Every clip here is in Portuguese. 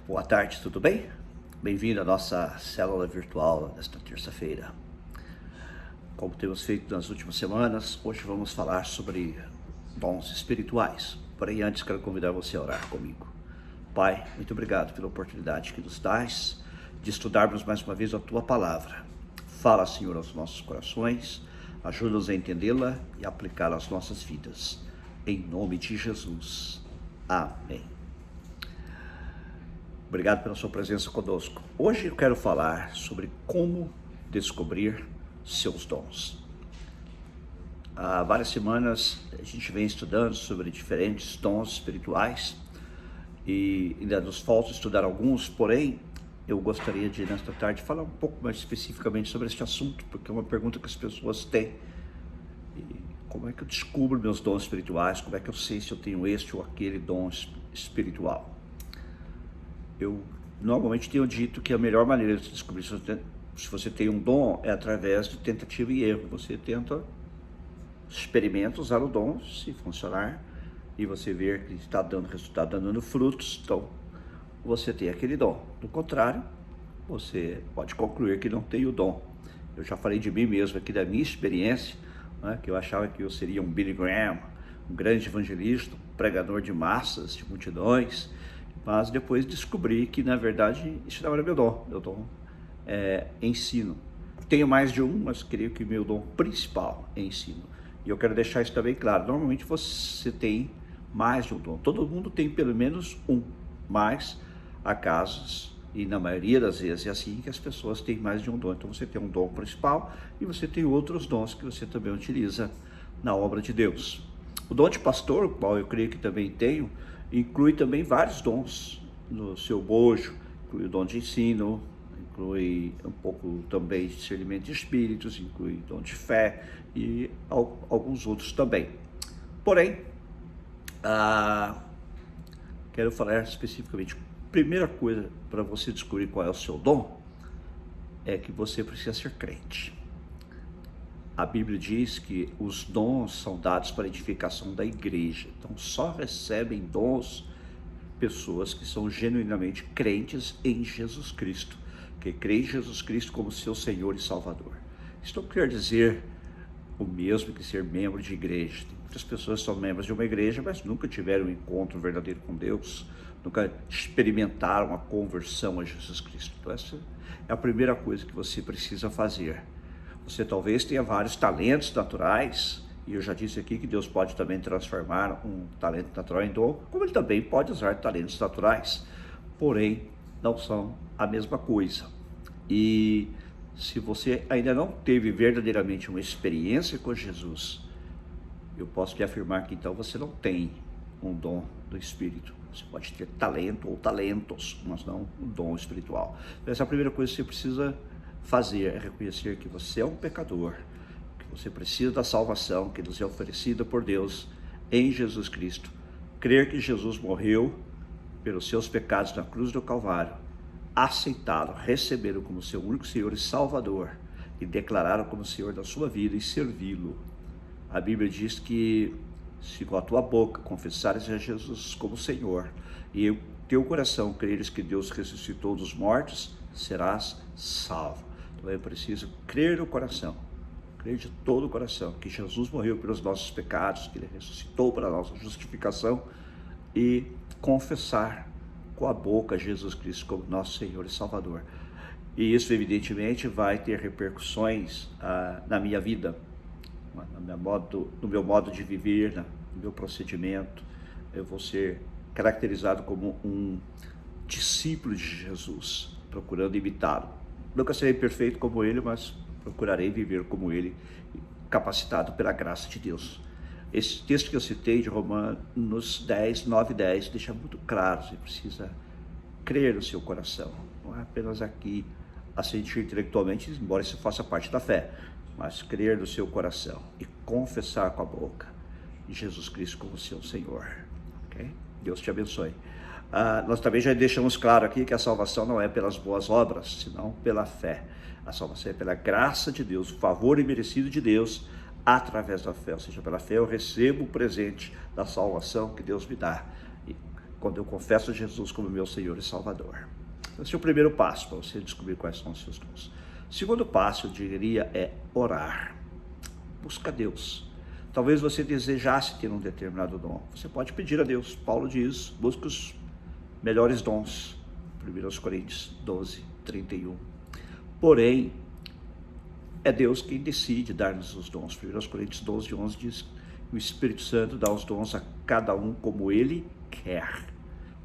Boa tarde, tudo bem? Bem-vindo à nossa célula virtual desta terça-feira. Como temos feito nas últimas semanas, hoje vamos falar sobre dons espirituais. Porém, antes quero convidar você a orar comigo. Pai, muito obrigado pela oportunidade que nos dás de estudarmos mais uma vez a Tua Palavra. Fala, Senhor, aos nossos corações, ajuda-nos a entendê-la e aplicá-la às nossas vidas. Em nome de Jesus. Amém. Obrigado pela sua presença conosco. Hoje eu quero falar sobre como descobrir seus dons. Há várias semanas a gente vem estudando sobre diferentes dons espirituais e ainda nos falta estudar alguns, porém eu gostaria de nesta tarde falar um pouco mais especificamente sobre este assunto, porque é uma pergunta que as pessoas têm. E como é que eu descubro meus dons espirituais? Como é que eu sei se eu tenho este ou aquele dom espiritual? Eu normalmente tenho dito que a melhor maneira de descobrir se você tem um dom é através de tentativa e erro. Você experimenta usar o dom, se funcionar, e você ver que está dando resultado, dando frutos, então você tem aquele dom. Do contrário, você pode concluir que não tem o dom. Eu já falei de mim mesmo aqui, da minha experiência, né, que eu achava que eu seria um Billy Graham, um grande evangelista, um pregador de massas, de multidões, mas depois descobri que, na verdade, isso não era meu dom. Meu dom é ensino. Tenho mais de um, mas creio que meu dom principal é ensino. E eu quero deixar isso também claro. Normalmente você tem mais de um dom. Todo mundo tem pelo menos um, mas há casos, e na maioria das vezes é assim, que as pessoas têm mais de um dom. Então você tem um dom principal e você tem outros dons que você também utiliza na obra de Deus. O dom de pastor, o qual eu creio que também tenho, inclui também vários dons no seu bojo. Inclui o dom de ensino, inclui um pouco também de discernimento de espíritos, inclui dom de fé e alguns outros também. Porém, quero falar especificamente, primeira coisa para você descobrir qual é o seu dom, é que você precisa ser crente. A Bíblia diz que os dons são dados para a edificação da igreja. Então só recebem dons pessoas que são genuinamente crentes em Jesus Cristo, que creem em Jesus Cristo como seu Senhor e Salvador. Isso não quer dizer o mesmo que ser membro de igreja. Tem muitas pessoas que são membros de uma igreja, mas nunca tiveram um encontro verdadeiro com Deus, nunca experimentaram a conversão a Jesus Cristo. Então essa é a primeira coisa que você precisa fazer. Você talvez tenha vários talentos naturais, e eu já disse aqui que Deus pode também transformar um talento natural em dom, como Ele também pode usar talentos naturais, porém não são a mesma coisa. E se você ainda não teve verdadeiramente uma experiência com Jesus, eu posso lhe afirmar que então você não tem um dom do Espírito. Você pode ter talento ou talentos, mas não um dom espiritual. Então, essa é a primeira coisa que você precisa fazer, é reconhecer que você é um pecador, que você precisa da salvação que nos é oferecida por Deus em Jesus Cristo, crer que Jesus morreu pelos seus pecados na cruz do Calvário, aceitá-lo, recebê-lo como seu único Senhor e Salvador e declará-lo como Senhor da sua vida e servi-lo. A Bíblia diz que se com a tua boca confessares a Jesus como Senhor e o teu coração creres que Deus ressuscitou dos mortos, serás salvo. Então é preciso crer no coração, crer de todo o coração que Jesus morreu pelos nossos pecados, que Ele ressuscitou para a nossa justificação e confessar com a boca Jesus Cristo como nosso Senhor e Salvador. E isso evidentemente vai ter repercussões na minha vida, no meu modo de viver, no meu procedimento. Eu vou ser caracterizado como um discípulo de Jesus, procurando imitá-lo. Nunca serei perfeito como Ele, mas procurarei viver como Ele, capacitado pela graça de Deus. Esse texto que eu citei de Romanos 10, 9 e 10, deixa muito claro, você precisa crer no seu coração, não é apenas aqui assentir intelectualmente, embora isso faça parte da fé, mas crer no seu coração e confessar com a boca Jesus Cristo como seu Senhor. Okay? Deus te abençoe. Nós também já deixamos claro aqui que a salvação não é pelas boas obras, senão pela fé. A salvação é pela graça de Deus, o favor imerecido de Deus, através da fé. Ou seja, pela fé eu recebo o presente da salvação que Deus me dá. E quando eu confesso Jesus como meu Senhor e Salvador. Esse é o primeiro passo para você descobrir quais são os seus dons. O segundo passo, eu diria, é orar. Busca Deus. Talvez você desejasse ter um determinado dom. Você pode pedir a Deus. Paulo diz, busca os melhores dons. 1 Coríntios 12, 31. Porém, é Deus quem decide dar-nos os dons. 1 Coríntios 12, 11 diz que o Espírito Santo dá os dons a cada um como Ele quer,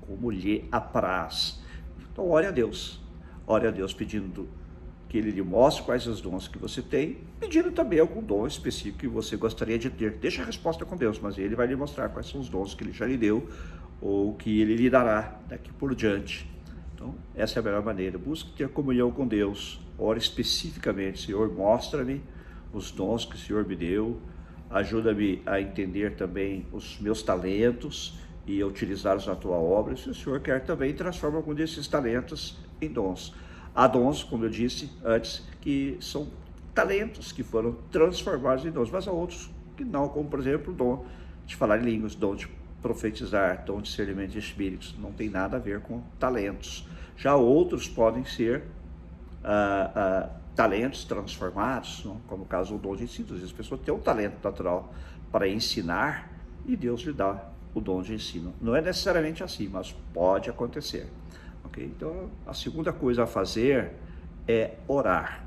como lhe apraz. Então, ore a Deus. Ore a Deus pedindo que Ele lhe mostre quais os dons que você tem, pedindo também algum dom específico que você gostaria de ter. Deixa a resposta com Deus, mas Ele vai lhe mostrar quais são os dons que Ele já lhe deu ou que Ele lhe dará daqui por diante. Então, essa é a melhor maneira. Busque ter comunhão com Deus. Ore especificamente. Senhor, mostra-me os dons que o Senhor me deu. Ajuda-me a entender também os meus talentos e a utilizá-los na tua obra. Se o Senhor quer também, transforma algum desses talentos em dons. Há dons, como eu disse antes, que são talentos que foram transformados em dons, mas há outros que não, como por exemplo o dom de falar em línguas, dom de profetizar, dom de discernimento de espíritos. Não tem nada a ver com talentos. Já outros podem ser talentos transformados, não? Como o caso do dom de ensino. Às vezes a pessoa tem um talento natural para ensinar e Deus lhe dá o dom de ensino. Não é necessariamente assim, mas pode acontecer. Okay? Então, a segunda coisa a fazer é orar.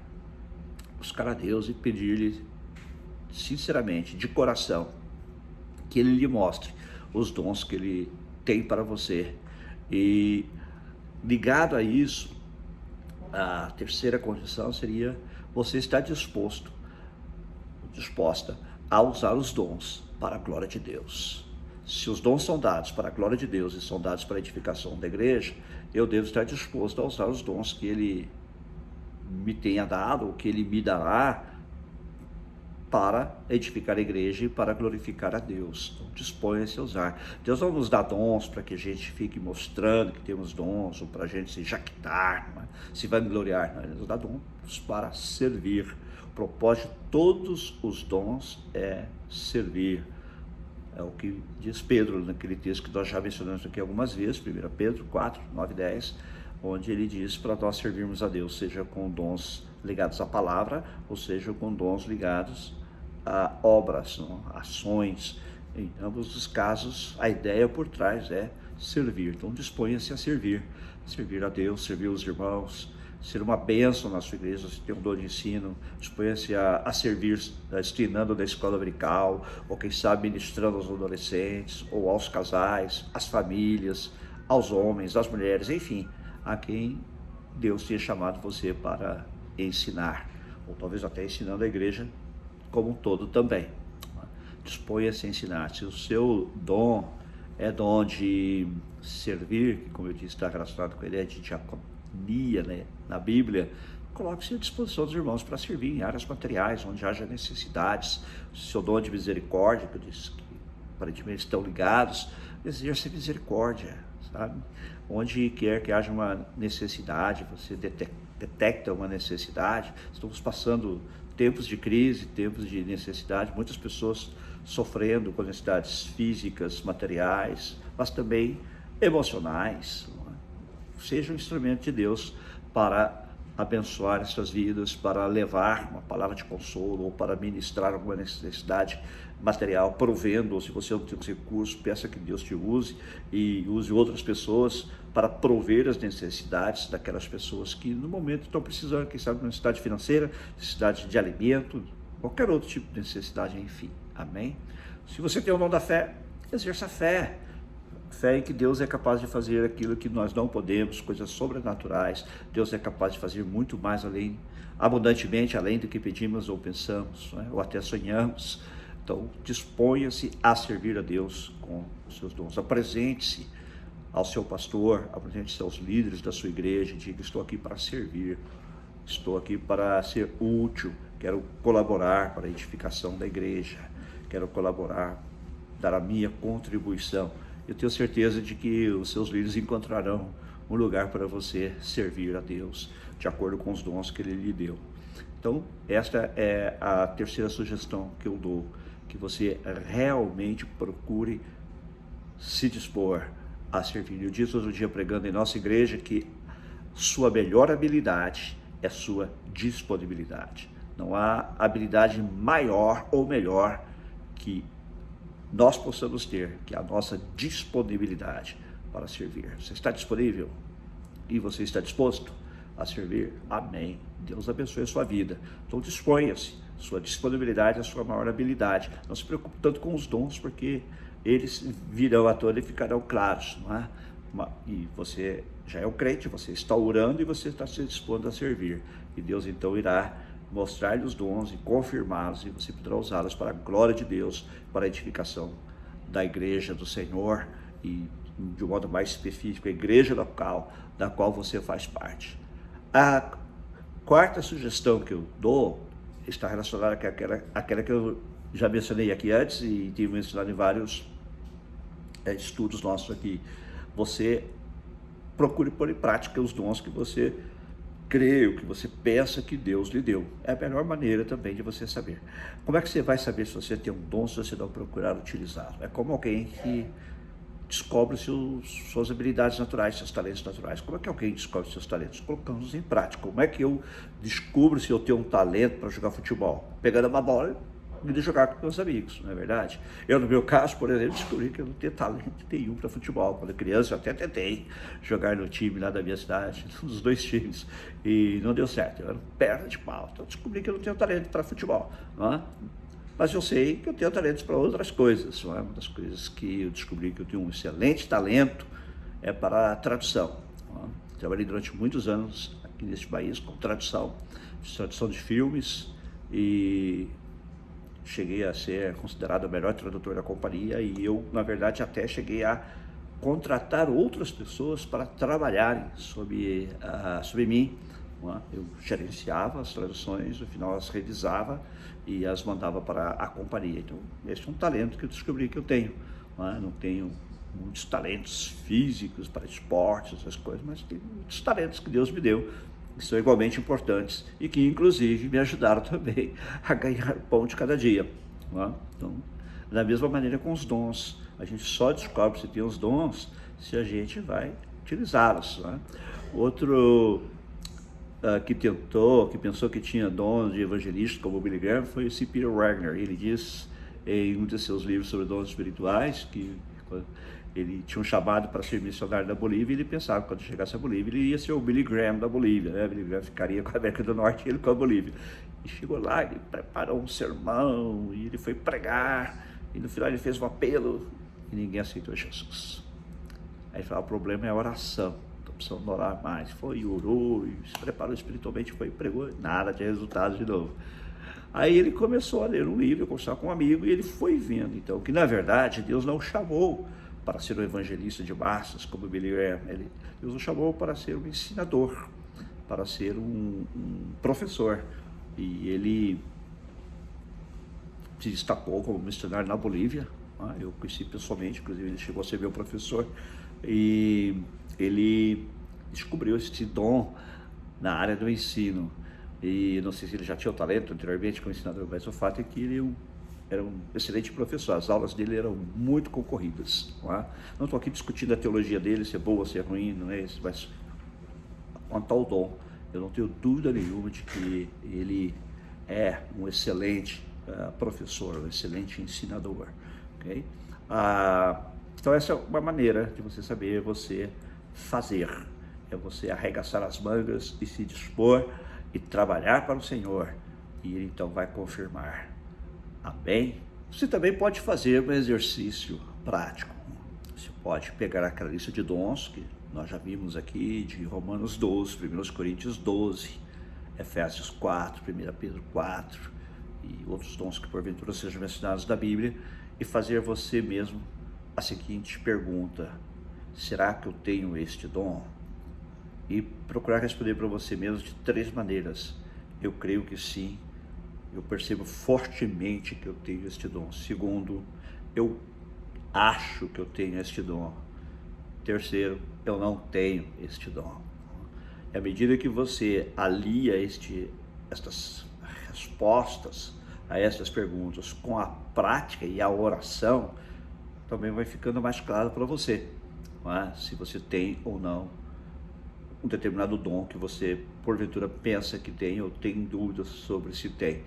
Buscar a Deus e pedir-lhe, sinceramente, de coração, que Ele lhe mostre os dons que Ele tem para você. E ligado a isso, a terceira condição seria você estar disposta a usar os dons para a glória de Deus. Se os dons são dados para a glória de Deus e são dados para a edificação da igreja, eu devo estar disposto a usar os dons que Ele me tenha dado, ou que Ele me dará, para edificar a igreja e para glorificar a Deus. Então, disponha-se a usar. Deus não nos dá dons para que a gente fique mostrando que temos dons, ou para a gente se jactar, se vangloriar. Não, Ele nos dá dons para servir. O propósito de todos os dons é servir. É o que diz Pedro naquele texto que nós já mencionamos aqui algumas vezes, 1 Pedro 4, 9 e 10, onde ele diz para nós servirmos a Deus, seja com dons ligados à palavra, ou seja com dons ligados a obras, ações. Em ambos os casos, a ideia por trás é servir. Então, disponha-se a servir a Deus, servir os irmãos, ser uma bênção na sua igreja. Se tem um dom de ensino, disponha-se a servir, ensinando na escola dominical, ou quem sabe ministrando aos adolescentes, ou aos casais, às famílias, aos homens, às mulheres, enfim, a quem Deus tenha chamado você para ensinar, ou talvez até ensinando a igreja como um todo também. Disponha-se a ensinar. Se o seu dom é dom de servir, que como eu disse está relacionado com a ideia de diaconia, né, na Bíblia, coloque-se à disposição dos irmãos para servir em áreas materiais, onde haja necessidades. O seu dom de misericórdia, que eu disse que aparentemente estão ligados, exerça misericórdia, sabe? Onde quer que haja uma necessidade, você detecta uma necessidade. Estamos passando tempos de crise, tempos de necessidade, muitas pessoas sofrendo com necessidades físicas, materiais, mas também emocionais. Seja um instrumento de Deus para abençoar essas vidas, para levar uma palavra de consolo ou para ministrar alguma necessidade material, provendo, ou se você não tem os recursos, peça que Deus te use e use outras pessoas para prover as necessidades daquelas pessoas que no momento estão precisando, quem sabe, de necessidade financeira, necessidade de alimento, qualquer outro tipo de necessidade, enfim. Amém? Se você tem o dom da fé, exerça a fé. Fé em que Deus é capaz de fazer aquilo que nós não podemos, coisas sobrenaturais. Deus é capaz de fazer muito mais além, abundantemente, além do que pedimos ou pensamos, né? Ou até sonhamos. Então, disponha-se a servir a Deus com os seus dons. Apresente-se ao seu pastor, apresente-se aos líderes da sua igreja, diga: estou aqui para servir, estou aqui para ser útil, quero colaborar para a edificação da igreja, quero colaborar, dar a minha contribuição. Eu tenho certeza de que os seus líderes encontrarão um lugar para você servir a Deus, de acordo com os dons que Ele lhe deu. Então, esta é a terceira sugestão que eu dou, que você realmente procure se dispor a servir. Eu disse outro dia pregando em nossa igreja que sua melhor habilidade é sua disponibilidade. Não há habilidade maior ou melhor que nós possamos ter, que a nossa disponibilidade para servir. Você está disponível? E você está disposto a servir? Amém. Deus abençoe a sua vida. Então disponha-se. Sua disponibilidade é a sua maior habilidade. Não se preocupe tanto com os dons, porque eles virão à tona e ficarão claros, não é? E você já é um crente, você está orando e você está se dispondo a servir. E Deus então irá mostrar-lhe os dons e confirmá-los, e você poderá usá-los para a glória de Deus, para a edificação da igreja do Senhor e, de um modo mais específico, a igreja local da qual você faz parte. A quarta sugestão que eu dou está relacionada àquela que eu já mencionei aqui antes e tive mencionado em vários estudos nossos aqui. Você procure pôr em prática os dons que você crê, o que você pensa que Deus lhe deu. É a melhor maneira também de você saber. Como é que você vai saber se você tem um dom, se você não procurar utilizá-lo? É como alguém que descobre suas habilidades naturais, seus talentos naturais. Como é que alguém descobre seus talentos? Colocando-os em prática. Como é que eu descubro se eu tenho um talento para jogar futebol? Pegando uma bola e indo jogar com meus amigos, não é verdade? Eu, no meu caso, por exemplo, descobri que eu não tenho talento nenhum para futebol. Quando criança, eu até tentei jogar no time lá da minha cidade, nos dois times, e não deu certo. Eu era perna de pau. Então, descobri que eu não tenho talento para futebol, não é? Mas eu sei que eu tenho talentos para outras coisas. Não é? Uma das coisas que eu descobri que eu tenho um excelente talento é para a tradução. Não é? Trabalhei durante muitos anos aqui neste país com tradução de filmes e cheguei a ser considerado o melhor tradutor da companhia e eu, na verdade, até cheguei a contratar outras pessoas para trabalharem sobre mim. Eu gerenciava as traduções, no final as revisava e as mandava para a companhia. Então, esse é um talento que eu descobri que eu tenho. Não tenho muitos talentos físicos para esportes, essas coisas, mas tenho muitos talentos que Deus me deu, que são igualmente importantes e que, inclusive, me ajudaram também a ganhar pão de cada dia. Então, da mesma maneira com os dons, a gente só descobre se tem os dons se a gente vai utilizá-los. Outro que pensou que tinha dons de evangelista, como o Billy Graham, foi o C. Peter Wagner. Ele diz em um de seus livros sobre dons espirituais que ele tinha um chamado para ser missionário da Bolívia e ele pensava que quando chegasse à Bolívia ele ia ser o Billy Graham da Bolívia, né? Billy Graham ficaria com a América do Norte e ele com a Bolívia. E chegou lá, ele preparou um sermão e ele foi pregar e no final ele fez um apelo e ninguém aceitou Jesus. Aí ele falou, o problema é a oração. Precisamos orar mais. Foi, orou, se preparou espiritualmente, foi, pregou, nada de resultado de novo. Aí ele começou a ler um livro, conversar com um amigo, e ele foi vendo, então, que na verdade Deus não o chamou para ser um evangelista de massas, como Billy Graham. Deus o chamou para ser um ensinador, para ser um professor. E ele se destacou como missionário na Bolívia. Eu conheci pessoalmente, inclusive ele chegou a ser meu professor. E ele descobriu esse dom na área do ensino. E não sei se ele já tinha o talento anteriormente como ensinador, mas o fato é que ele era um excelente professor. As aulas dele eram muito concorridas. Não estou aqui discutindo a teologia dele, se é boa, se é ruim, não é isso, mas quanto ao dom, eu não tenho dúvida nenhuma de que ele é um excelente professor, um excelente ensinador. Okay? Então essa é uma maneira de você saber você fazer, é você arregaçar as mangas e se dispor e trabalhar para o Senhor, e Ele então vai confirmar. Amém? Você também pode fazer um exercício prático. Você pode pegar aquela lista de dons que nós já vimos aqui, de Romanos 12, 1 Coríntios 12, Efésios 4, 1 Pedro 4, e outros dons que porventura sejam mencionados da Bíblia, e fazer você mesmo a seguinte pergunta: será que eu tenho este dom? E procurar responder para você mesmo de 3 maneiras. Eu creio que sim, eu percebo fortemente que eu tenho este dom. Segundo, eu acho que eu tenho este dom. Terceiro, eu não tenho este dom. À medida que você alia estas respostas a estas perguntas com a prática e a oração, também vai ficando mais claro para você não é? Se você tem ou não um determinado dom que você, porventura, pensa que tem ou tem dúvidas sobre se tem.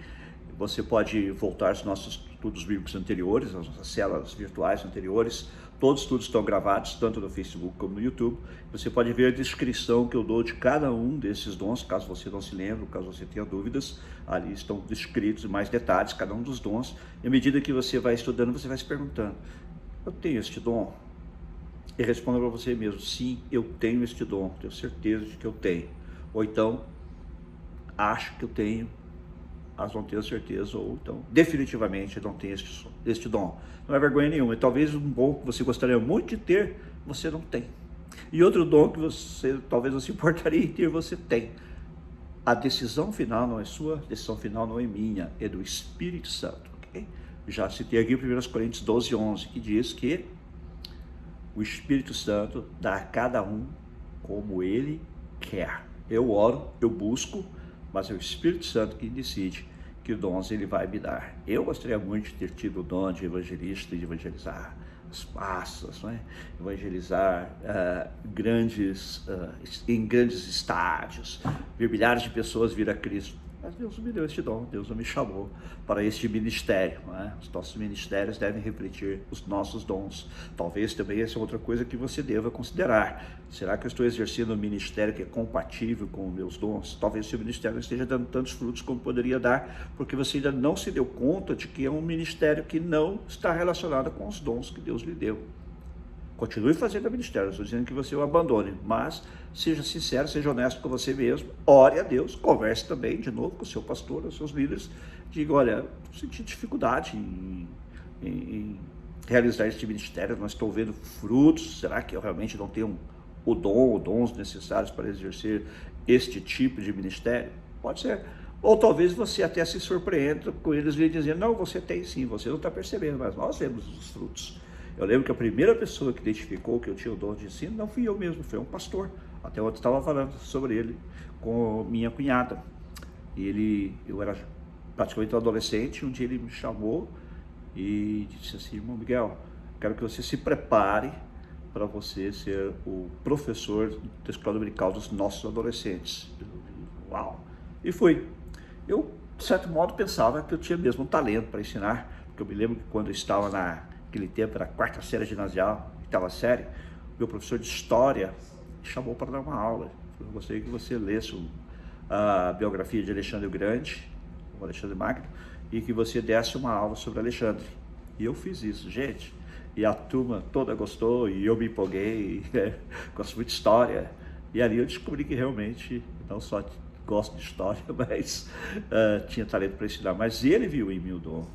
Você pode voltar aos nossos estudos bíblicos anteriores, às nossas células virtuais anteriores. Todos os estudos estão gravados, tanto no Facebook como no YouTube. Você pode ver a descrição que eu dou de cada um desses dons, caso você não se lembre, caso você tenha dúvidas. Ali estão descritos em mais detalhes cada um dos dons. E à medida que você vai estudando, você vai se perguntando: eu tenho este dom? E responda para você mesmo: sim, eu tenho este dom, tenho certeza de que eu tenho. Ou então, acho que eu tenho, mas não tenho certeza, ou então, definitivamente, não tenho este dom. Não é vergonha nenhuma. E talvez um dom que você gostaria muito de ter, você não tem. E outro dom que você talvez não se importaria em ter, você tem. A decisão final não é sua, a decisão final não é minha, é do Espírito Santo. Okay? Já citei aqui 1 Coríntios 12, 11, que diz que o Espírito Santo dá a cada um como ele quer. Eu oro, eu busco, mas é o Espírito Santo que decide que dons ele vai me dar. Eu gostaria muito de ter tido o dom de evangelista, de evangelizar as massas, não é? Evangelizar em grandes estádios, ver milhares de pessoas vir a Cristo. Mas Deus não me deu este dom, Deus não me chamou para este ministério. Não é? Os nossos ministérios devem refletir os nossos dons. Talvez também essa é outra coisa que você deva considerar. Será que eu estou exercendo um ministério que é compatível com os meus dons? Talvez o seu ministério não esteja dando tantos frutos como poderia dar, porque você ainda não se deu conta de que é um ministério que não está relacionado com os dons que Deus lhe deu. Continue fazendo o ministério, não estou dizendo que você o abandone, mas seja sincero, seja honesto com você mesmo, ore a Deus, converse também de novo com o seu pastor, os seus líderes, diga: olha, estou sentindo dificuldade em realizar este ministério, não estou vendo frutos, será que eu realmente não tenho o dom ou dons necessários para exercer este tipo de ministério? Pode ser. Ou talvez você até se surpreenda com eles lhe dizendo: não, você tem sim, você não está percebendo, mas nós vemos os frutos. Eu lembro que a primeira pessoa que identificou que eu tinha o dom de ensino não fui eu mesmo, foi um pastor. Até ontem estava falando sobre ele com minha cunhada. Eu era praticamente um adolescente, um dia ele me chamou e disse assim: irmão Miguel, quero que você se prepare para você ser o professor da escola dominical dos nossos adolescentes. Uau! E fui. Eu, de certo modo, pensava que eu tinha mesmo um talento para ensinar, porque eu me lembro que quando eu estava naquele tempo, era a 4ª série ginasial, 8ª série, meu professor de história me chamou para dar uma aula. Eu gostaria que você lesse a biografia de Alexandre o Grande, o Alexandre Magno, e que você desse uma aula sobre Alexandre. E eu fiz isso, gente. E a turma toda gostou, e eu me empolguei, gosto muito de história. E ali eu descobri que realmente, não só gosto de história, mas tinha talento para ensinar. Mas ele viu em mim o dom,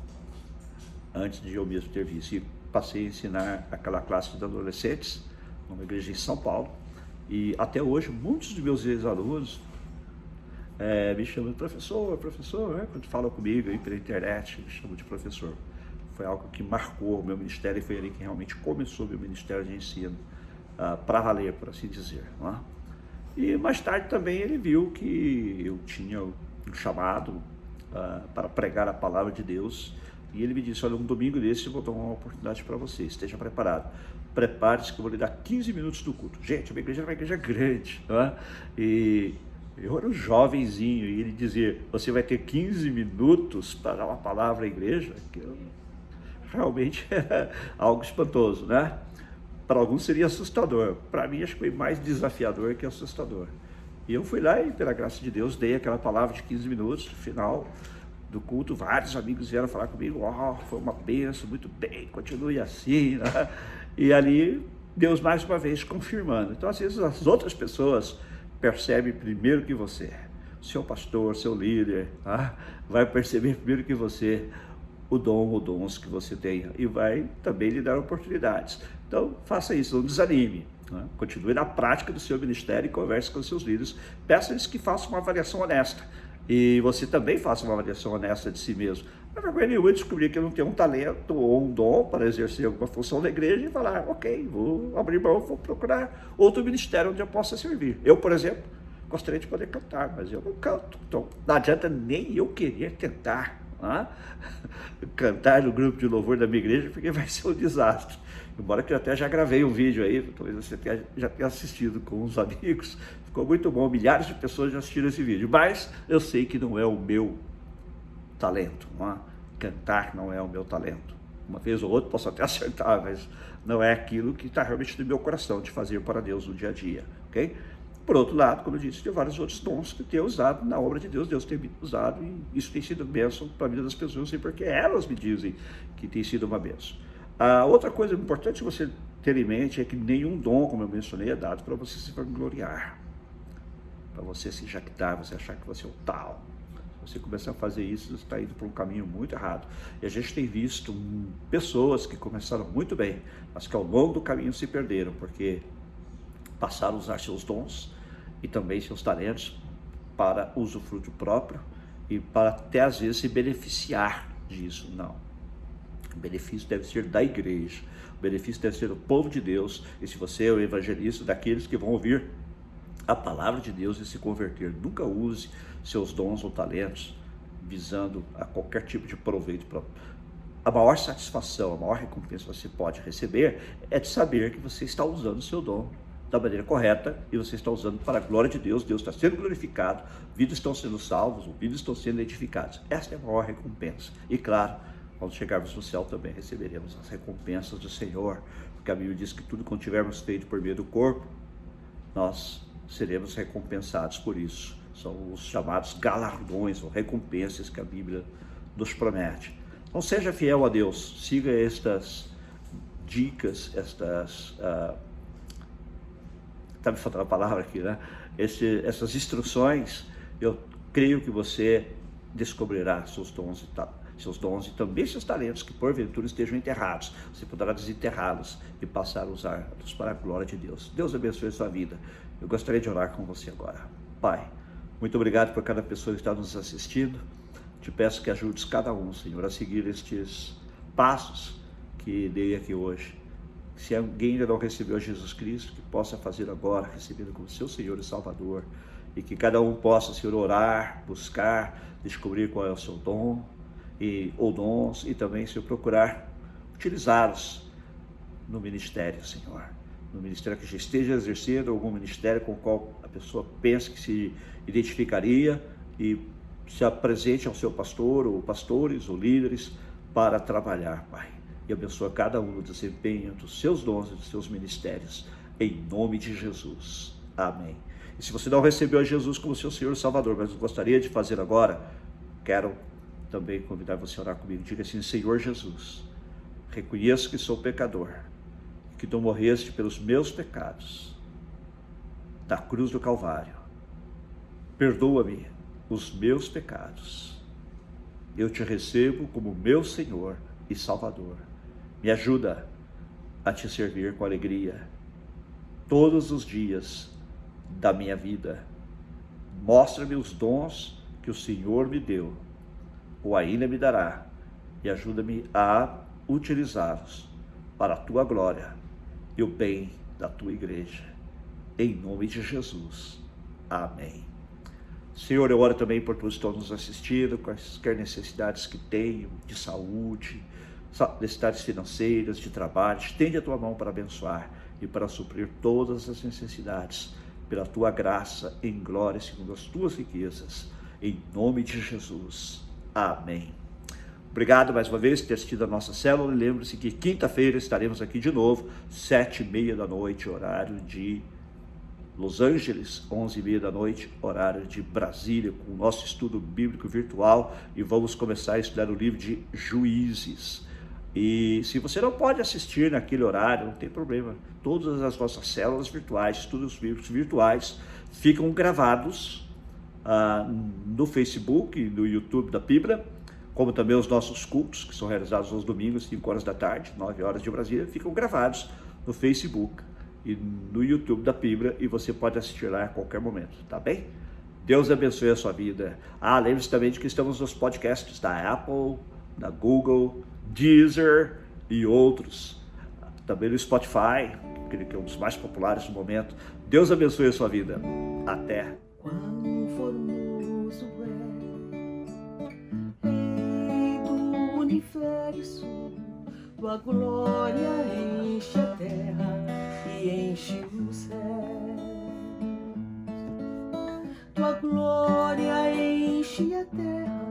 antes de eu mesmo ter visto. E passei a ensinar aquela classe de adolescentes, numa igreja em São Paulo. E até hoje, muitos dos meus ex-alunos me chamam de professor, né? Quando falam comigo aí pela internet, me chamam de professor. Foi algo que marcou o meu ministério e foi ali que realmente começou o meu ministério de ensino, para valer, por assim dizer. Não é? E mais tarde também ele viu que eu tinha um chamado para pregar a palavra de Deus. E ele me disse: olha, um domingo desse eu vou dar uma oportunidade para você, esteja preparado. Prepare-se que eu vou lhe dar 15 minutos do culto. Gente, a minha igreja era uma igreja grande, não é? E eu era um jovenzinho, e ele dizia: você vai ter 15 minutos para dar uma palavra à igreja? Que realmente era algo espantoso, né? Para alguns seria assustador, para mim acho que foi mais desafiador que assustador. E eu fui lá e, pela graça de Deus, dei aquela palavra de 15 minutos, no final do culto, vários amigos vieram falar comigo: foi uma bênção, muito bem, continue assim, né? E ali, Deus mais uma vez confirmando. Então, às vezes, as outras pessoas percebem primeiro que você, seu pastor, seu líder, tá? Vai perceber primeiro que você o dom ou dons que você tenha, e vai também lhe dar oportunidades. Então, faça isso, não desanime. Né? Continue na prática do seu ministério e converse com os seus líderes. Peça-lhes que façam uma avaliação honesta. E você também faça uma avaliação honesta de si mesmo. Não é vergonha nenhuma descobrir que eu não tenho um talento ou um dom para exercer alguma função na igreja e falar: ok, vou abrir mão, vou procurar outro ministério onde eu possa servir. Eu, por exemplo, gostaria de poder cantar, mas eu não canto. Então, não adianta nem eu querer tentar. né? Cantar no grupo de louvor da minha igreja, porque vai ser um desastre. Embora que eu até já gravei um vídeo aí, talvez você já tenha assistido com uns amigos, ficou muito bom, milhares de pessoas já assistiram esse vídeo, mas eu sei que não é o meu talento, não é? Cantar não é o meu talento. Uma vez ou outra posso até acertar, mas não é aquilo que está realmente no meu coração de fazer para Deus no dia a dia, ok? Por outro lado, como eu disse, tem vários outros dons que eu tenho usado na obra de Deus, Deus tem me usado e isso tem sido bênção para a vida das pessoas, sei porque elas me dizem que tem sido uma bênção. A outra coisa importante você ter em mente é que nenhum dom, como eu mencionei, é dado para você se vangloriar, para você se jactar, você achar que você é o tal. Se você começar a fazer isso, você está indo por um caminho muito errado. E a gente tem visto pessoas que começaram muito bem, mas que ao longo do caminho se perderam, porque passaram a usar seus dons e também seus talentos para usufruto próprio e para até às vezes se beneficiar disso. Não. O benefício deve ser da igreja, o benefício deve ser do povo de Deus, e se você é o evangelista, daqueles que vão ouvir a palavra de Deus e se converter. Nunca use seus dons ou talentos visando a qualquer tipo de proveito próprio. A maior satisfação, a maior recompensa que você pode receber é de saber que você está usando o seu dom da maneira correta e você está usando para a glória de Deus, Deus está sendo glorificado, vidas estão sendo salvas, vidas estão sendo edificadas. Esta é a maior recompensa. E claro, quando chegarmos no céu também receberemos as recompensas do Senhor, porque a Bíblia diz que tudo quanto tivermos feito por meio do corpo, nós seremos recompensados por isso. São os chamados galardões ou recompensas que a Bíblia nos promete. Então seja fiel a Deus, siga estas dicas, está me faltando a palavra aqui, né? Essas instruções, eu creio que você descobrirá seus dons e também seus talentos que porventura estejam enterrados. Você poderá desenterrá-los e passar a usá-los para a glória de Deus. Deus abençoe a sua vida. Eu gostaria de orar com você agora. Pai, muito obrigado por cada pessoa que está nos assistindo. Te peço que ajudes cada um, Senhor, a seguir estes passos que dei aqui hoje. Se alguém ainda não recebeu Jesus Cristo, que possa fazer agora, recebendo como seu Senhor e Salvador, e que cada um possa, Senhor, orar, buscar, descobrir qual é o seu dom, ou dons, e também, Senhor, procurar utilizá-los no ministério, Senhor. No ministério que já esteja exercendo, algum ministério com o qual a pessoa pensa que se identificaria, e se apresente ao seu pastor, ou pastores, ou líderes, para trabalhar, Pai. E abençoa cada um no desempenho dos seus dons e dos seus ministérios, em nome de Jesus. Amém. E se você não recebeu a Jesus como seu Senhor e Salvador, mas gostaria de fazer agora, quero também convidar você a orar comigo. Diga assim: Senhor Jesus, reconheço que sou pecador, que tu morreste pelos meus pecados, na cruz do Calvário. Perdoa-me os meus pecados. Eu te recebo como meu Senhor e Salvador. Me ajuda a te servir com alegria todos os dias da minha vida. Mostra-me os dons que o Senhor me deu, ou ainda me dará, e ajuda-me a utilizá-los para a tua glória e o bem da tua igreja. Em nome de Jesus. Amém. Senhor, eu oro também por todos que estão nos assistindo, quaisquer necessidades que tenham, de saúde, necessidades financeiras, de trabalho. Estende a tua mão para abençoar e para suprir todas as necessidades, pela tua graça em glória, segundo as tuas riquezas, em nome de Jesus. Amém. Obrigado mais uma vez por ter assistido a nossa célula. Lembre-se que quinta-feira estaremos aqui de novo, 7h30 da noite, horário de Los Angeles, 11h30 da noite, horário de Brasília, com o nosso estudo bíblico virtual, e vamos começar a estudar o livro de Juízes. E se você não pode assistir naquele horário, não tem problema. Todas as nossas células virtuais, estudos bíblicos virtuais, ficam gravados no Facebook e no YouTube da Bíblia, como também os nossos cultos, que são realizados aos domingos, 5 horas da tarde, 9 horas de Brasília, ficam gravados no Facebook e no YouTube da Bíblia, e você pode assistir lá a qualquer momento, tá bem? Deus abençoe a sua vida. Lembre-se também de que estamos nos podcasts da Apple, da Google, Deezer e outros. Também no Spotify, que é um dos mais populares no momento. Deus abençoe a sua vida. Até! universo, tua glória enche a terra e enche os céus. Tua glória enche a terra,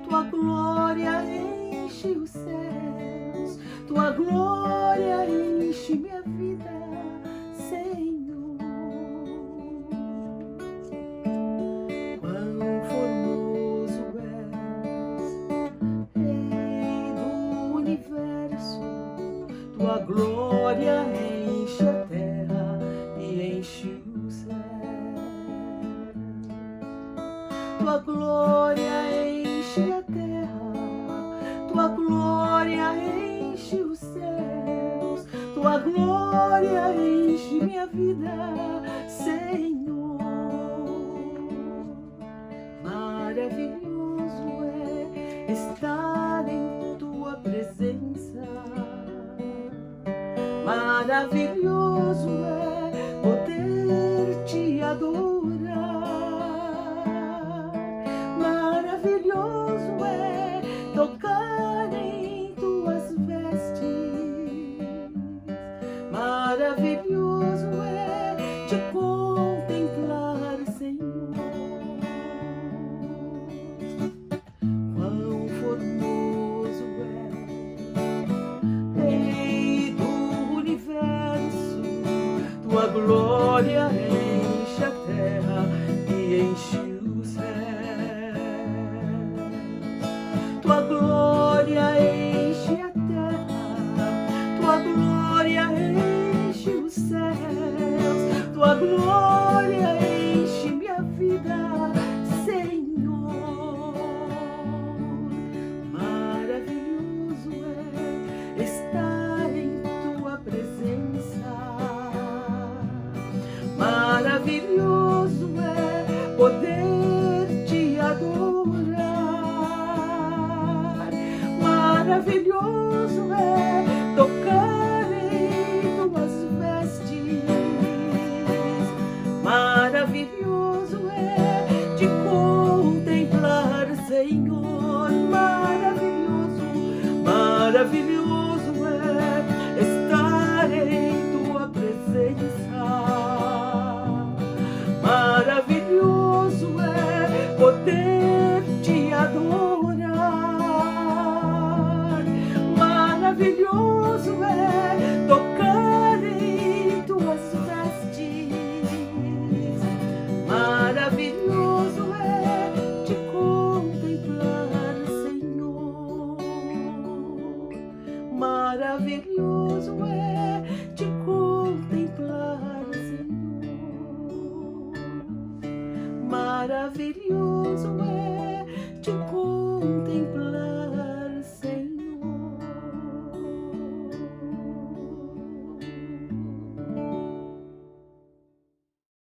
tua glória enche os céus, tua glória enche minha vida, Senhor. Quão formoso és, Rei do universo, tua glória enche a terra e enche os céus. Tua glória enche a terra, tua glória enche os céus, tua glória enche minha vida, Senhor. Maravilhoso é estar em tua presença, maravilhoso é poder te adorar. Maravilhoso é tocar em tuas vestes, maravilhoso é te contemplar, Senhor. Quão formoso é, Rei do universo, tua glória enche a terra e enche os céus. Tua glória enche a terra, tua glória enche os céus, tua glória enche minha vida, Senhor. Maravilhoso é estar em tua presença, maravilhoso é poder te adorar. Maravilhoso é tocar em tuas vestes, maravilhoso é te contemplar, Senhor. Maravilhoso, maravilhoso é estar em tua presença, maravilhoso é poder te adorar. Maravilhoso é tocar em tuas vestes, maravilhoso é te contemplar, Senhor. Maravilhoso é te contemplar, Senhor. Maravilhoso é